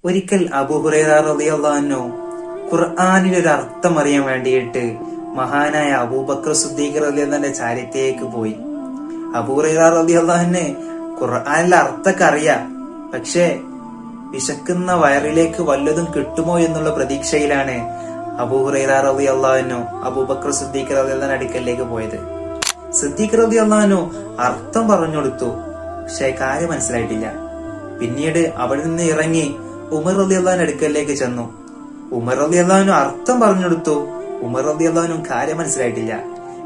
ഒരിക്കൽ അബൂ ഹുറൈറ റളിയല്ലാഹു അൻഹു ഖുർആനിലെ ഒരു അർത്ഥം അറിയാൻ വേണ്ടിയിട്ട് മഹാനായ അബൂബക്കർ സിദ്ദീഖ് റളിയല്ലാഹുവിന്റെ ചാരിത്രത്തിലേക്ക് പോയി. അബൂ ഹുറൈറ റളിയല്ലാഹു അൻഹു ഖുർആനിലെ അർത്ഥമൊക്കെ അറിയാം, പക്ഷേ വിശക്കുന്ന വയറിലേക്ക് വല്ലതും കിട്ടുമോ എന്നുള്ള പ്രതീക്ഷയിലാണ് അബൂ ഹുറൈറ റളിയല്ലാഹു അൻഹു അബൂബക്കർ സിദ്ദീഖ് റളിയല്ലാഹുവിന്റെ അടുക്കലേക്ക് പോയത്. സിദ്ദീഖ് റളിയല്ലാഹു അൻഹു അർത്ഥം പറഞ്ഞു കൊടുത്തു, പക്ഷെ കാര്യം മനസ്സിലായിട്ടില്ല. പിന്നീട് അവിടെ നിന്ന് ഇറങ്ങി ഉമർ റളിയല്ലാഹുവിന്റെ അടുക്കലേക്ക് ചെന്നു. ഉമർ റളിയല്ലാഹു അൻഹു അർത്ഥം പറഞ്ഞു കൊടുത്തു. ഉമർ റളിയല്ലാഹു അൻഹു കാര്യം മനസ്സിലായിട്ടില്ല.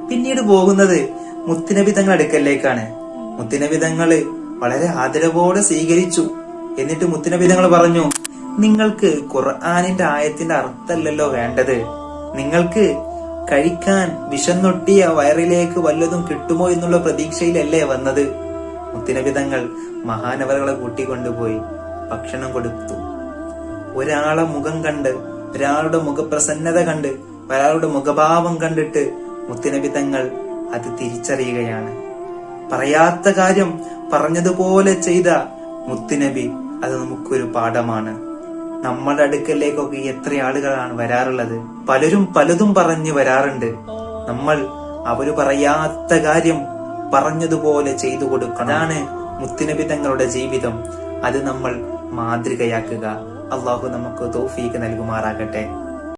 പിന്നീട് പോകുന്നത് മുത്തുനബി തങ്ങളുടെ അടുക്കലേക്കാണ്. മുത്തുനബി തങ്ങള് വളരെ ആദരവോടെ സ്വീകരിച്ചു. എന്നിട്ട് മുത്തുനബി തങ്ങൾ പറഞ്ഞു, നിങ്ങൾക്ക് ഖുർആനിന്റെ ആയത്തിന്റെ അർത്ഥമല്ലല്ലോ വേണ്ടത്, നിങ്ങൾക്ക് കഴിക്കാൻ വിശന്നൊട്ടിയ വയറിലേക്ക് വല്ലതും കിട്ടുമോ എന്നുള്ള പ്രതീക്ഷയിലല്ലേ വന്നത്. മുത്തുനബി തങ്ങൾ മഹാനവറുകളെ കൂട്ടിക്കൊണ്ടുപോയി ഭക്ഷണം കൊടുത്തു. ഒരാളെ മുഖം കണ്ട്, ഒരാളുടെ മുഖപ്രസന്നത കണ്ട്, ഒരാളുടെ മുഖഭാവം കണ്ടിട്ട് മുത്തുനബി തങ്ങൾ അത് തിരിച്ചറിയുകയാണ്. പറയാത്ത കാര്യം പറഞ്ഞതുപോലെ ചെയ്ത മുത്തുനബി അത് നമുക്കൊരു പാഠമാണ്. നമ്മുടെ അടുക്കലേക്കൊക്കെ എത്ര ആളുകളാണ് വരാറുള്ളത്. പലരും പലതും പറഞ്ഞു വരാറുണ്ട്. നമ്മൾ അവര് പറയാത്ത കാര്യം പറഞ്ഞതുപോലെ ചെയ്തു കൊടുക്കണം. അതാണ് മുത്തുനബി തങ്ങളുടെ ജീവിതം. അത് നമ്മൾ മാതൃകയാക്കുക. അള്ളാഹു നമുക്ക് തൗഫീഖ് നൽകുമാറാകട്ടെ.